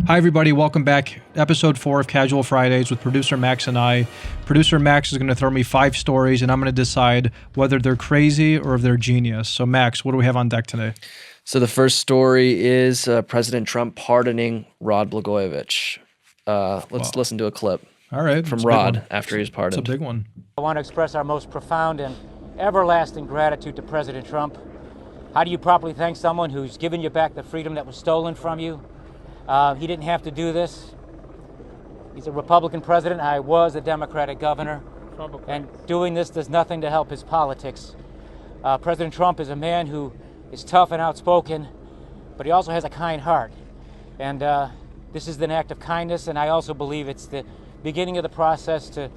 Hi, everybody. Welcome back. Episode 4 of Casual Fridays with producer Max and I. Producer Max is going to throw me 5 stories, and I'm going to decide whether they're crazy or if they're genius. So, Max, what do we have on deck today? So the first story is President Trump pardoning Rod Blagojevich. Let's listen to a clip. All right. From Rod after he was pardoned. It's a big one. I want to express our most profound and everlasting gratitude to President Trump. How do you properly thank someone who's given you back the freedom that was stolen from you? He didn't have to do this. He's a Republican president. I was a Democratic governor. And doing this does nothing to help his politics. President Trump is a man who is tough and outspoken, but he also has a kind heart. And this is an act of kindness, and I also believe it's the beginning of the process to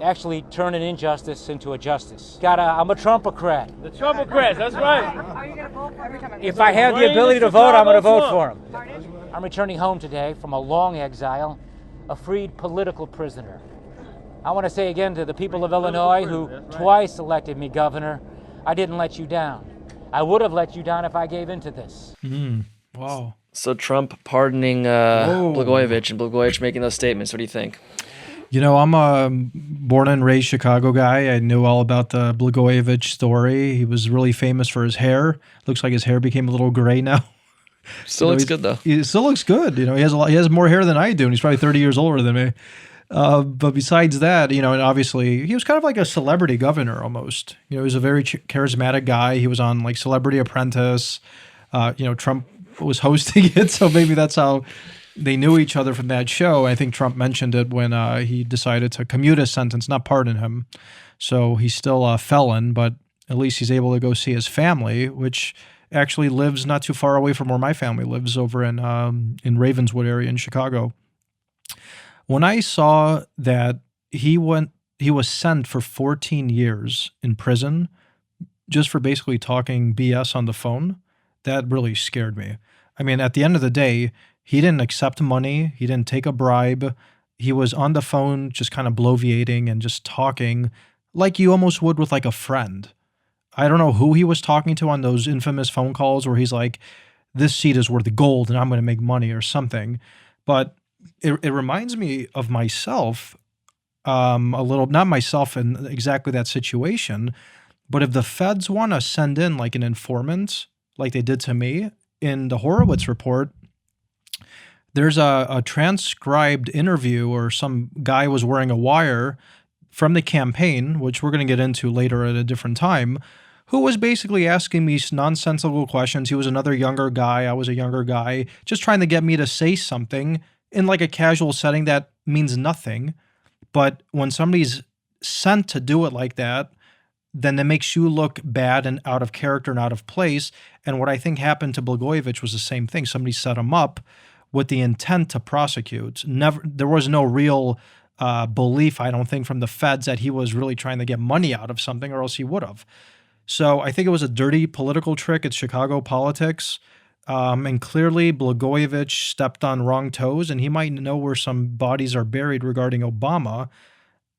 actually turn an injustice into a justice. I'm a Trumpocrat. The Trumpocrats, that's right. Are you going to vote for him? If I have the ability to vote, I'm going to vote for him. I'm returning home today from a long exile, a freed political prisoner. I want to say again to the people of Illinois who twice elected me governor, I didn't let you down. I would have let you down if I gave in to this. Wow. So Trump pardoning Blagojevich and Blagojevich making those statements. What do you think? You know, I'm a born and raised Chicago guy. I knew all about the Blagojevich story. He was really famous for his hair. Looks like his hair became a little gray now. Still looks good, though. He still looks good. You know, he has more hair than I do, and he's probably 30 years older than me. But besides that, you know, and obviously he was kind of like a celebrity governor almost. You know, he was a very charismatic guy. He was on like Celebrity Apprentice. You know, Trump was hosting it, so maybe that's how they knew each other from that show. I think Trump mentioned it when he decided to commute his sentence, not pardon him. So he's still a felon, but at least he's able to go see his family, which actually lives not too far away from where my family lives, over in Ravenswood area in Chicago. When I saw that he was sent for 14 years in prison just for basically talking BS on the phone, that really scared me. I mean, at the end of the day, he didn't accept money. He didn't take a bribe. He was on the phone just kind of bloviating and just talking like you almost would with like a friend. I don't know who he was talking to on those infamous phone calls where he's like, this seat is worth gold and I'm going to make money or something. But it reminds me of myself a little, not myself in exactly that situation, but if the feds want to send in like an informant like they did to me in the Horowitz report, there's a transcribed interview or some guy was wearing a wire from the campaign, which we're going to get into later at a different time, who was basically asking me nonsensical questions. He was another younger guy. I was a younger guy, just trying to get me to say something in like a casual setting that means nothing. But when somebody's sent to do it like that, then it makes you look bad and out of character and out of place. And what I think happened to Blagojevich was the same thing. Somebody set him up with the intent to prosecute. There was no real belief, I don't think, from the feds that he was really trying to get money out of something, or else he would have. So I think it was a dirty political trick. It's Chicago politics. And clearly Blagojevich stepped on wrong toes, and he might know where some bodies are buried regarding Obama.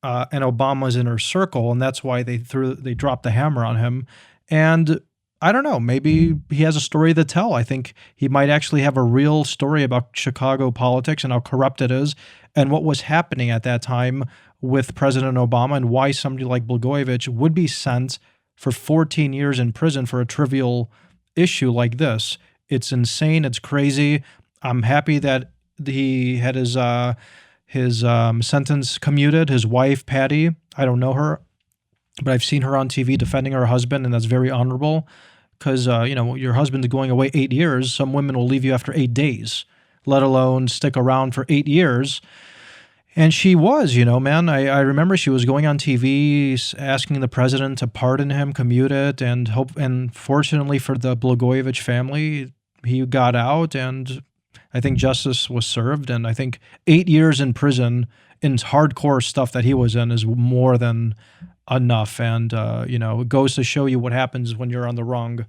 And Obama's inner circle, and that's why they dropped the hammer on him. And I don't know, maybe he has a story to tell. I think he might actually have a real story about Chicago politics and how corrupt it is and what was happening at that time with President Obama and why somebody like Blagojevich would be sent for 14 years in prison for a trivial issue like this. It's insane. It's crazy. I'm happy that he had his sentence commuted. His wife, Patty, I don't know her, but I've seen her on TV defending her husband, and that's very honorable because, you know, your husband's going away 8 years. Some women will leave you after 8 days, let alone stick around for 8 years. And she was, you know, man, I remember she was going on TV asking the president to pardon him, commute it, and fortunately for the Blagojevich family, he got out, and I think justice was served. And I think 8 years in prison in hardcore stuff that he was in is more than enough. And, you know, it goes to show you what happens when you're on the wrong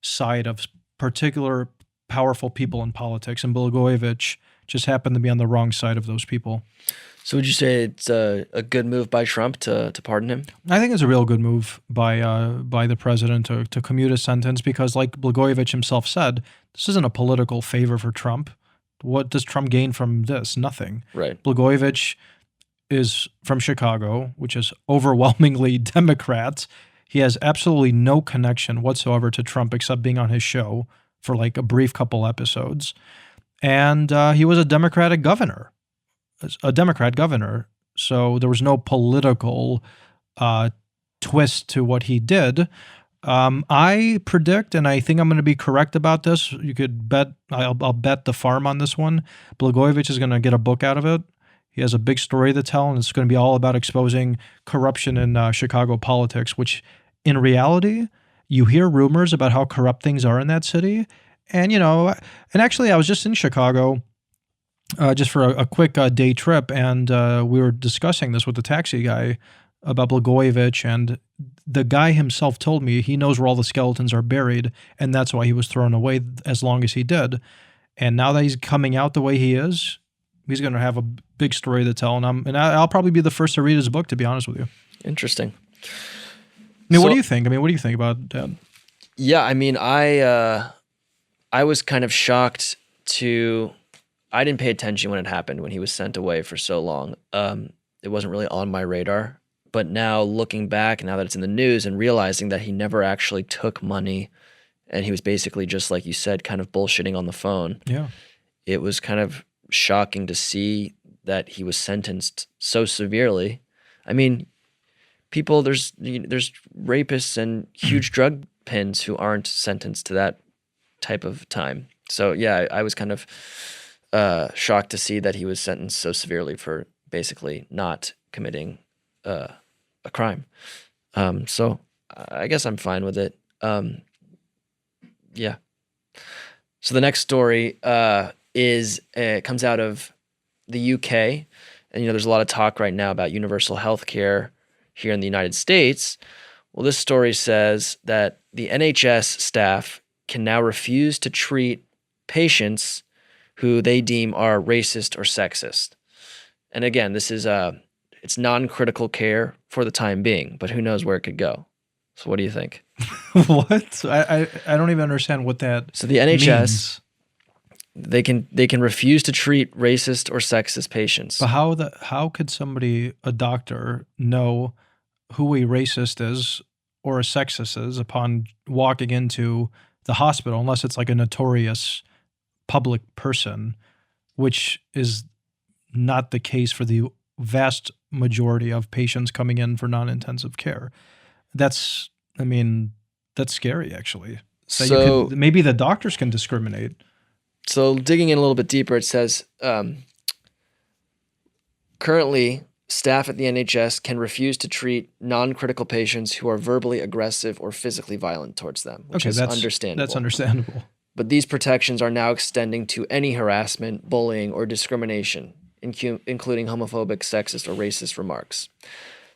side of particular powerful people in politics. And Blagojevich just happened to be on the wrong side of those people. So would you say it's a good move by Trump to pardon him? I think it's a real good move by the president to commute a sentence because, like Blagojevich himself said, this isn't a political favor for Trump. What does Trump gain from this? Nothing. Right. Blagojevich is from Chicago, which is overwhelmingly Democrat. He has absolutely no connection whatsoever to Trump except being on his show for like a brief couple episodes. And he was a Democratic governor, So there was no political twist to what he did. I predict, and I think I'm going to be correct about this. You could bet, I'll bet the farm on this one. Blagojevich is going to get a book out of it. He has a big story to tell, and it's going to be all about exposing corruption in Chicago politics, which in reality, you hear rumors about how corrupt things are in that city. And, and actually I was just in Chicago just for a quick day trip, and we were discussing this with the taxi guy about Blagojevich, and the guy himself told me he knows where all the skeletons are buried, and that's why he was thrown away as long as he did. And now that he's coming out the way he is, he's going to have a big story to tell, and I'll probably be the first to read his book, to be honest with you. Interesting. What do you think? What do you think about that? Yeah, I was kind of shocked I didn't pay attention when it happened, when he was sent away for so long. It wasn't really on my radar. But now looking back, now that it's in the news and realizing that he never actually took money and he was basically just, like you said, kind of bullshitting on the phone. Yeah. It was kind of shocking to see that he was sentenced so severely. I mean, people, there's rapists and huge drug pins who aren't sentenced to that type of time. So yeah, I was kind of shocked to see that he was sentenced so severely for basically not committing a crime. So I guess I'm fine with it. Yeah. So the next story comes out of the UK, and there's a lot of talk right now about universal health care here in the United States. Well, this story says that the NHS staff can now refuse to treat patients who they deem are racist or sexist. And again, this is it's non-critical care for the time being, but who knows where it could go. So what do you think? What? I don't even understand what that So the NHS means. They can refuse to treat racist or sexist patients. But how could a doctor, know who a racist is or a sexist is upon walking into the hospital, unless it's like a notorious public person, which is not the case for the vast majority of patients coming in for non-intensive care. That's scary, actually. So maybe the doctors can discriminate. So digging in a little bit deeper, it says, currently, staff at the NHS can refuse to treat non-critical patients who are verbally aggressive or physically violent towards them, which is understandable. That's understandable. But these protections are now extending to any harassment, bullying, or discrimination, including homophobic, sexist, or racist remarks.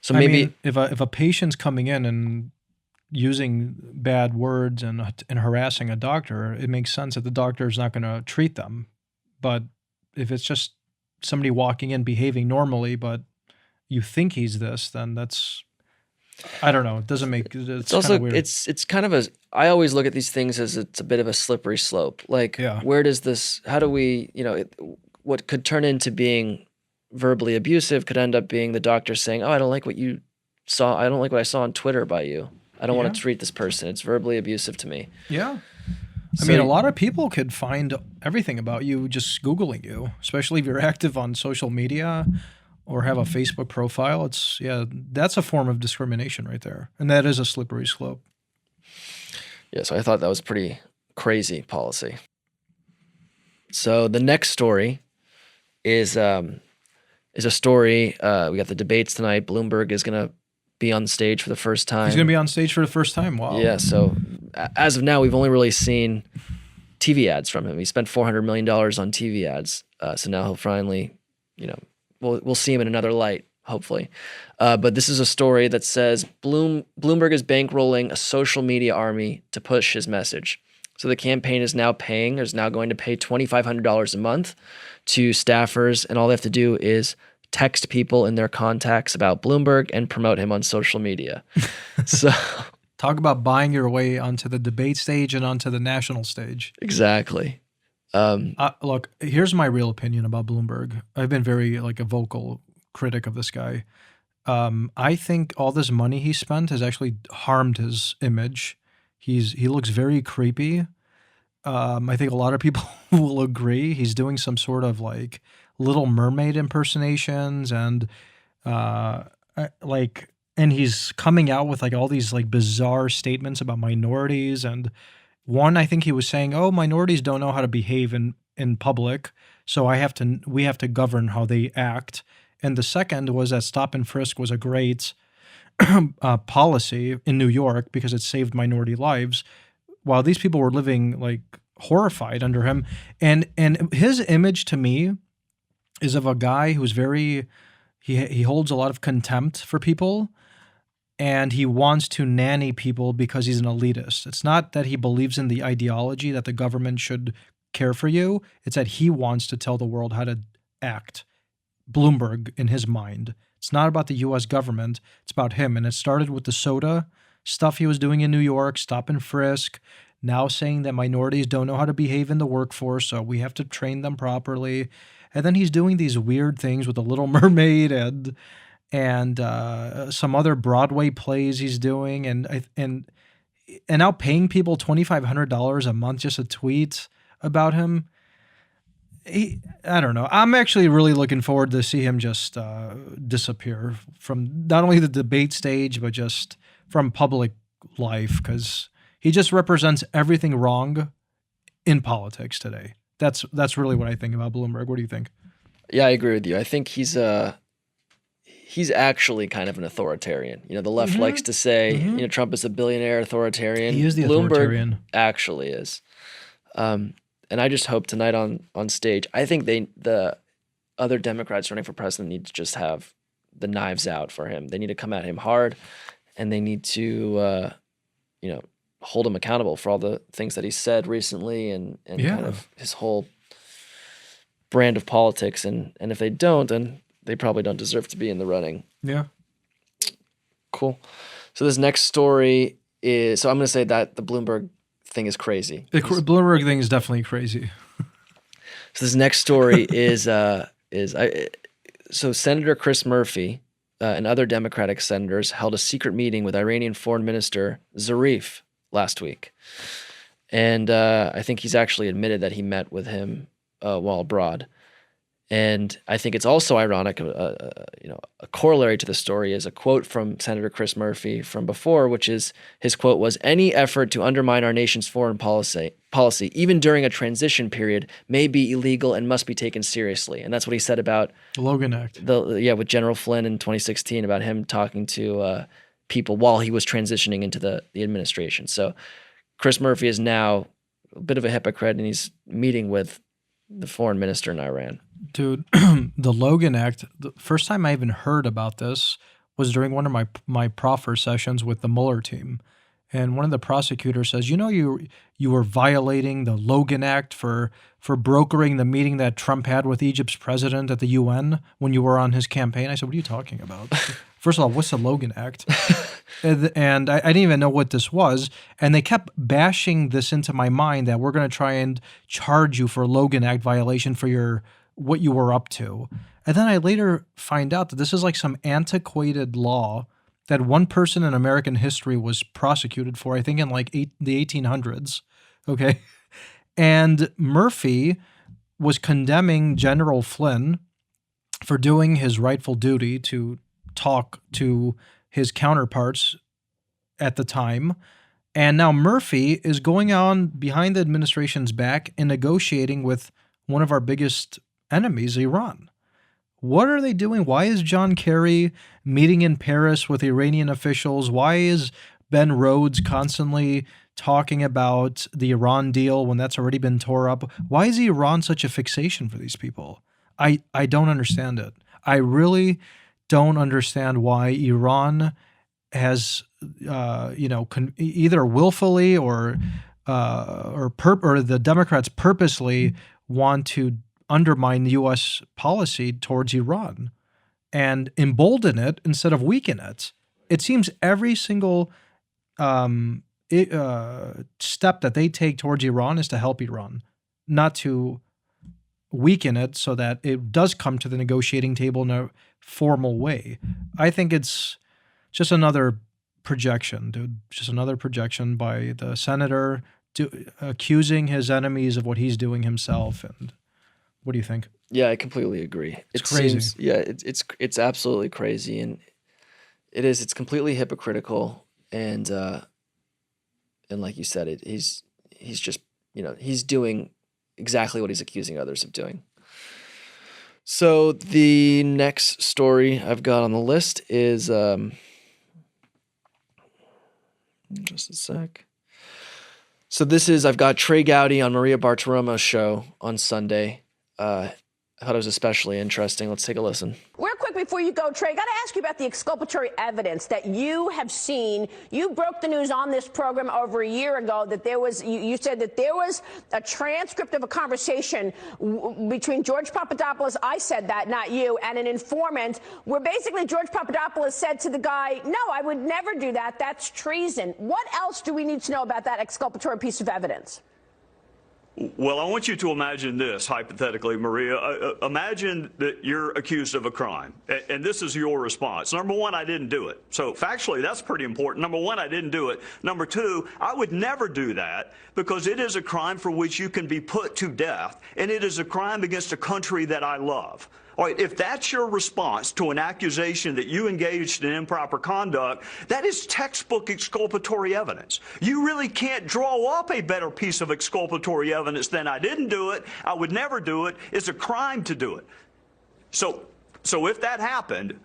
So maybe if a patient's coming in and using bad words and harassing a doctor, it makes sense that the doctor is not going to treat them. But if it's just somebody walking in behaving normally, but you think he's this, then that's, I don't know. It doesn't make it's also kind of weird. It's kind of I always look at these things as it's a bit of a slippery slope. Like, where does this? How do we? What could turn into being verbally abusive could end up being the doctor saying, "Oh, I don't like what you saw. I don't like what I saw on Twitter by you. I don't want to treat this person. It's verbally abusive to me." Yeah. I mean, a lot of people could find everything about you just Googling you, especially if you're active on social media or have a Facebook profile. That's a form of discrimination right there. And that is a slippery slope. Yeah, so I thought that was pretty crazy policy. So the next story is a story. We got the debates tonight. Bloomberg is going to be on stage for the first time. He's going to be on stage for the first time. Wow. Yeah, so as of now, we've only really seen TV ads from him. He spent $400 million on TV ads. So now he'll finally, we'll see him in another light, hopefully. But this is a story that says Bloomberg is bankrolling a social media army to push his message. So the campaign is now going to pay $2,500 a month to staffers, and all they have to do is text people in their contacts about Bloomberg and promote him on social media. So talk about buying your way onto the debate stage and onto the national stage. Exactly. Look, here's my real opinion about Bloomberg. I've been very like a vocal critic of this guy. I think all this money he spent has actually harmed his image. He looks very creepy. I think a lot of people will agree. He's doing some sort of like Little Mermaid impersonations and and he's coming out with like all these like bizarre statements about minorities. And one, I think he was saying, "Oh, minorities don't know how to behave in public, so we have to govern how they act." And the second was that stop and frisk was a great policy in New York because it saved minority lives, while these people were living like horrified under him. And his image to me is of a guy who's he holds a lot of contempt for people, and he wants to nanny people because he's an elitist. It's not that he believes in the ideology that the government should care for you. It's that he wants to tell the world how to act. Bloomberg, in his mind. It's not about the U.S. government. It's about him. And it started with the soda stuff he was doing in New York, stop and frisk, now saying that minorities don't know how to behave in the workforce, so we have to train them properly. And then he's doing these weird things with The Little Mermaid and some other Broadway plays he's doing, and now paying people $2,500 a month just to tweet about him. I don't know. I'm actually really looking forward to see him just disappear from not only the debate stage, but just from public life, because he just represents everything wrong in politics today. That's really what I think about Bloomberg. What do you think? Yeah, I agree with you. I think he's actually kind of an authoritarian. You know, the left likes to say, you know, Trump is a billionaire authoritarian. He is the Bloomberg authoritarian. actually is. And I just hope tonight on stage, I think the other Democrats running for president need to just have the knives out for him. They need to come at him hard, and they need to, hold him accountable for all the things that he said recently and kind of his whole brand of politics. And if they don't, then they probably don't deserve to be in the running. Yeah. Cool. So this next story is, so I'm going to say that the Bloomberg thing is crazy. The Bloomberg thing is definitely crazy. So this next story is Senator Chris Murphy and other Democratic senators held a secret meeting with Iranian Foreign Minister Zarif last week, and I think he's actually admitted that he met with him while abroad. And I think it's also ironic, a corollary to the story is a quote from Senator Chris Murphy from before, which is, his quote was, "Any effort to undermine our nation's foreign policy, even during a transition period, may be illegal and must be taken seriously." And that's what he said about The Logan Act. With General Flynn in 2016, about him talking to people while he was transitioning into the administration. So Chris Murphy is now a bit of a hypocrite, and he's meeting with the foreign minister in Iran. Dude, the Logan Act, the first time I even heard about this was during one of my proffer sessions with the Mueller team. And one of the prosecutors says, you were violating the Logan Act for brokering the meeting that Trump had with Egypt's president at the UN when you were on his campaign. I said, what are you talking about? First of all, what's the Logan Act? And I didn't even know what this was. And they kept bashing this into my mind that we're going to try and charge you for a Logan Act violation for what you were up to. And then I later find out that this is like some antiquated law that one person in American history was prosecuted for, I think in like the 1800s. Okay. And Murphy was condemning General Flynn for doing his rightful duty to talk to his counterparts at the time. And now Murphy is going on behind the administration's back and negotiating with one of our biggest enemies, Iran. What are they doing? Why is John Kerry meeting in Paris with Iranian officials? Why is Ben Rhodes constantly talking about the Iran deal when that's already been tore up? Why is Iran such a fixation for these people? I don't understand it. I really don't understand why Iran has, either willfully or the Democrats purposely want to undermine U.S. policy towards Iran and embolden it instead of weaken it. It seems every single step that they take towards Iran is to help Iran, not to weaken it so that it does come to the negotiating table in a formal way. I think it's just another projection, dude. Just another projection by the senator accusing his enemies of what he's doing himself. And what do you think? Yeah, I completely agree. It's crazy. It's absolutely crazy, and it's completely hypocritical, and like you said, he's just, he's doing exactly what he's accusing others of doing. So the next story I've got on the list is just a sec. So I've got Trey Gowdy on Maria Bartiromo's show on Sunday. I thought it was especially interesting. Let's take a listen. Real quick before you go, Trey, got to ask you about the exculpatory evidence that you have seen. You broke the news on this program over a year ago that there was, you said that there was a transcript of a conversation between George Papadopoulos, I said that, not you, and an informant, where basically George Papadopoulos said to the guy, no, I would never do that. That's treason. What else do we need to know about that exculpatory piece of evidence? Well, I want you to imagine this, hypothetically, Maria. Imagine that you're accused of a crime, and this is your response. Number one, I didn't do it. So factually, that's pretty important. Number one, I didn't do it. Number two, I would never do that because it is a crime for which you can be put to death, and it is a crime against a country that I love. All right, if that's your response to an accusation that you engaged in improper conduct, that is textbook exculpatory evidence. You really can't draw up a better piece of exculpatory evidence than I didn't do it, I would never do it. It's a crime to do it. So if that happened,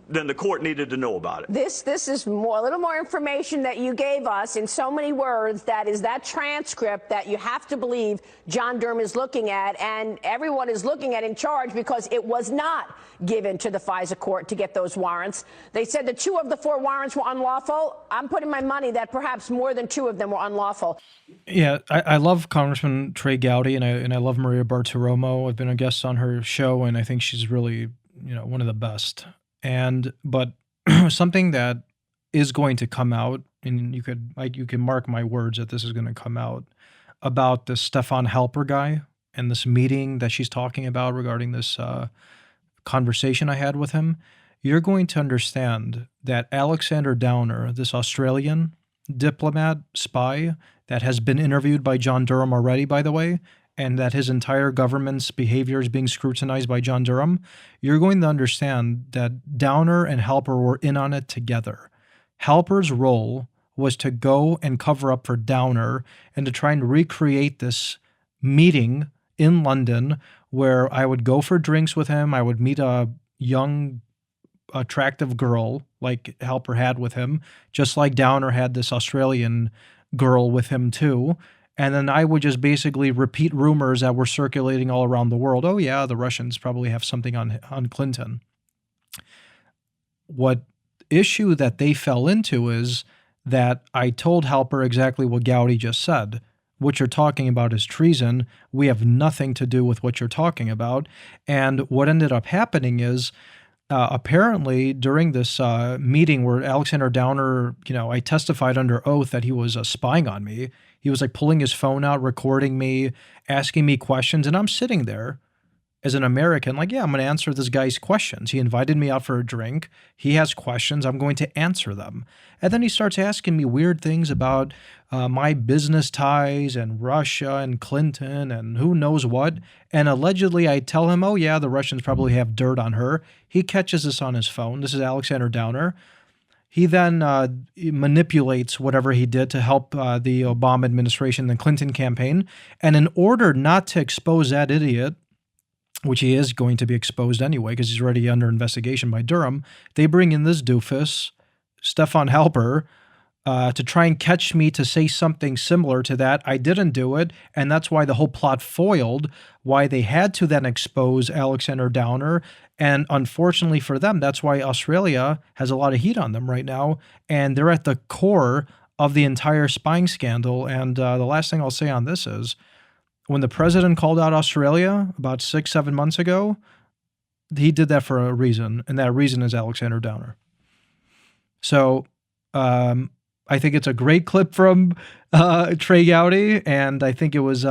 then the court needed to know about it. This is a little more information that you gave us in so many words. That is that transcript that you have to believe John Durham is looking at, and everyone is looking at in charge, because it was not given to the FISA court to get those warrants. They said that 2 of the 4 warrants were unlawful. I'm putting my money that perhaps more than 2 of them were unlawful. Yeah, I love Congressman Trey Gowdy, and I love Maria Bartiromo. I've been a guest on her show, and I think she's really, one of the best. But something that is going to come out, and you can mark my words that this is going to come out, about this Stefan Halper guy and this meeting that she's talking about regarding this conversation I had with him. You're going to understand that Alexander Downer, this Australian diplomat spy that has been interviewed by John Durham already, by the way, and that his entire government's behavior is being scrutinized by John Durham, you're going to understand that Downer and Halper were in on it together. Halper's role was to go and cover up for Downer and to try and recreate this meeting in London where I would go for drinks with him. I would meet a young, attractive girl like Halper had with him, just like Downer had this Australian girl with him too. And then I would just basically repeat rumors that were circulating all around the world. Oh yeah, the Russians probably have something on Clinton. What issue that they fell into is that I told Halper exactly what Gowdy just said. What you're talking about is treason. We have nothing to do with what you're talking about. And what ended up happening is, apparently during this meeting where Alexander Downer, I testified under oath that he was spying on me. He was like pulling his phone out, recording me, asking me questions. And I'm sitting there as an American, like, yeah, I'm going to answer this guy's questions. He invited me out for a drink. He has questions. I'm going to answer them. And then he starts asking me weird things about my business ties and Russia and Clinton and who knows what. And allegedly I tell him, oh yeah, the Russians probably have dirt on her. He catches this on his phone. This is Alexander Downer. He then manipulates whatever he did to help the Obama administration, the Clinton campaign. And in order not to expose that idiot, which he is going to be exposed anyway because he's already under investigation by Durham, they bring in this doofus, Stefan Halper, to try and catch me to say something similar to that. I didn't do it, and that's why the whole plot foiled, why they had to then expose Alexander Downer. And unfortunately for them, that's why Australia has a lot of heat on them right now, and they're at the core of the entire spying scandal. And the last thing I'll say on this is, when the president called out Australia about 6-7 months ago, he did that for a reason, and that reason is Alexander Downer. So I think it's a great clip from Trey Gowdy, and I think it was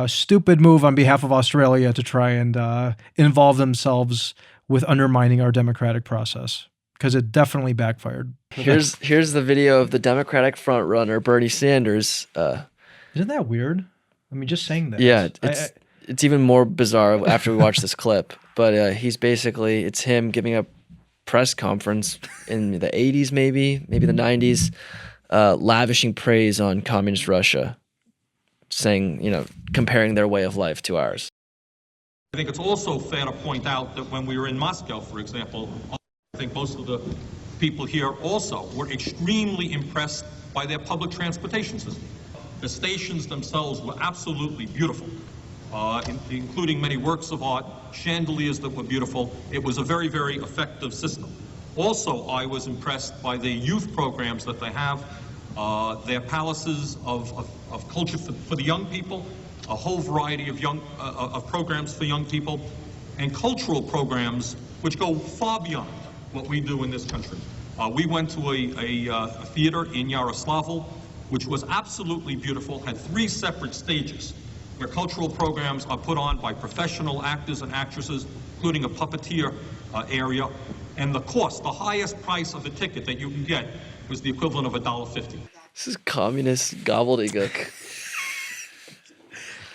stupid move on behalf of Australia to try and involve themselves with undermining our democratic process, because it definitely backfired. Here's the video of the Democratic frontrunner Bernie Sanders. Isn't that weird? I mean, just saying that. Yeah, it's even more bizarre after we watch this clip. But he's basically, it's him giving a press conference in the 80s, maybe the 90s, lavishing praise on communist Russia, saying, comparing their way of life to ours. I think it's also fair to point out that when we were in Moscow, for example, I think most of the people here also were extremely impressed by their public transportation system. The stations themselves were absolutely beautiful, including many works of art, chandeliers that were beautiful. It was a very, very effective system. Also, I was impressed by the youth programs that they have, their palaces of culture for the young people, a whole variety of programs for young people, and cultural programs which go far beyond what we do in this country. We went to a theater in Yaroslavl, which was absolutely beautiful, had 3 separate stages where cultural programs are put on by professional actors and actresses, including a puppeteer area. And the cost, the highest price of a ticket that you can get, was the equivalent of $1.50. This is communist gobbledygook.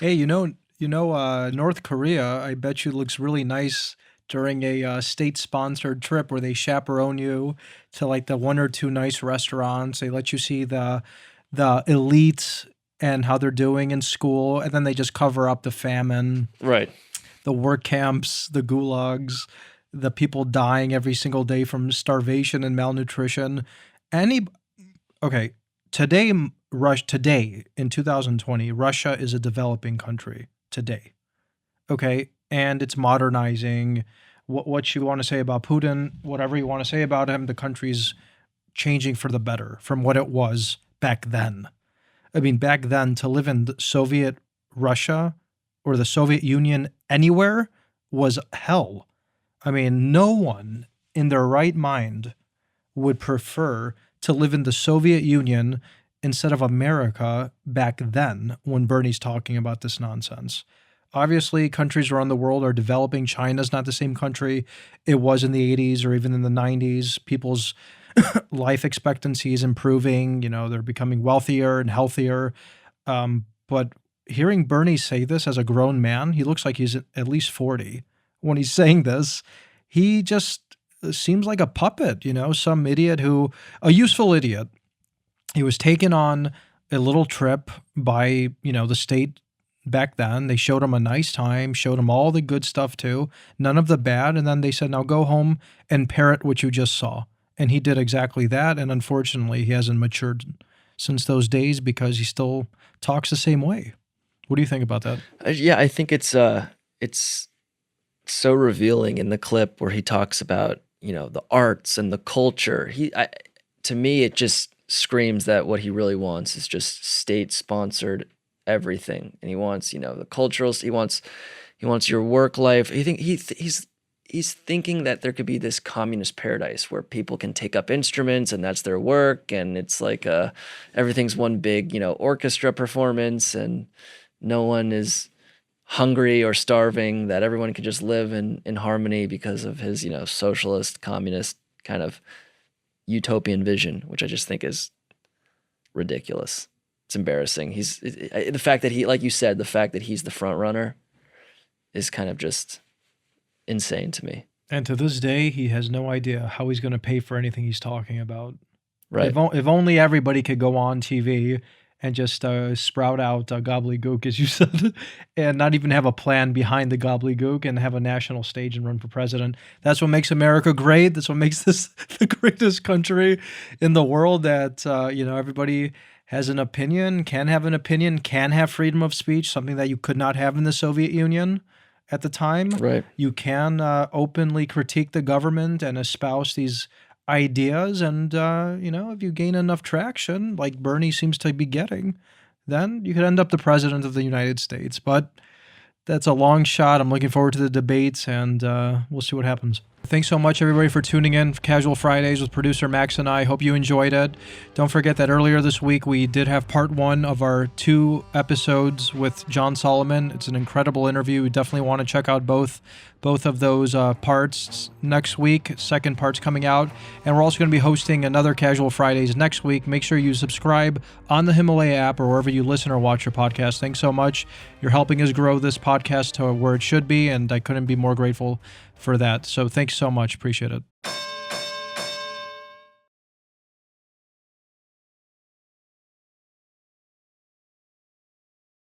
Hey, North Korea, I bet you looks really nice during a state-sponsored trip where they chaperone you to like the 1 or 2 nice restaurants. They let you see the elites and how they're doing in school, and then they just cover up the famine, Right. the work camps, the gulags, the people dying every single day from starvation and malnutrition. Today in 2020, Russia is a developing country today. Okay, and it's modernizing. What you want to say about Putin, whatever you want to say about him, the country's changing for the better from what it was back then. I mean, back then, to live in Soviet Russia or the Soviet Union anywhere was hell. I mean, no one in their right mind would prefer to live in the Soviet Union instead of America back then when Bernie's talking about this nonsense. Obviously, countries around the world are developing. China's not the same country it was in the 80s or even in the 90s. People's life expectancy is improving. They're becoming wealthier and healthier. But hearing Bernie say this as a grown man, he looks like he's at least 40. When he's saying this, he just seems like a puppet, some idiot a useful idiot. He was taken on a little trip by, the state back then. They showed him a nice time, showed him all the good stuff too, none of the bad. And then they said, now go home and parrot what you just saw. And he did exactly that. And unfortunately, he hasn't matured since those days because he still talks the same way. What do you think about that? Yeah, I think it's so revealing in the clip where he talks about, the arts and the culture. To me, it just screams that what he really wants is just state-sponsored everything, and he wants, the culturals. He wants your work life. He's thinking that there could be this communist paradise where people can take up instruments and that's their work, and it's like everything's one big, orchestra performance, and no one is hungry or starving, that everyone can just live in harmony because of his, socialist, communist kind of utopian vision, which I just think is ridiculous. It's embarrassing. The fact that he, like you said, the fact that he's the front runner is kind of just insane to me. And to this day, he has no idea how he's going to pay for anything he's talking about. Right. If only everybody could go on TV and just sprout out gobbledygook, as you said, and not even have a plan behind the gobbledygook and have a national stage and run for president. That's what makes America great. That's what makes this the greatest country in the world, that, everybody has an opinion, can have an opinion, can have freedom of speech, something that you could not have in the Soviet Union at the time. Right. You can openly critique the government and espouse these ideas, and if you gain enough traction, like Bernie seems to be getting, then you could end up the president of the United States. But that's a long shot. I'm looking forward to the debates, and we'll see what happens. Thanks so much, everybody, for tuning in. Casual Fridays with producer Max and I. Hope you enjoyed it. Don't forget that earlier this week, we did have part 1 of our 2 episodes with John Solomon. It's an incredible interview. You definitely want to check out both of those parts next week. Second part's coming out. And we're also going to be hosting another Casual Fridays next week. Make sure you subscribe on the Himalaya app or wherever you listen or watch your podcast. Thanks so much. You're helping us grow this podcast to where it should be, and I couldn't be more grateful for that. So thanks so much. Appreciate it.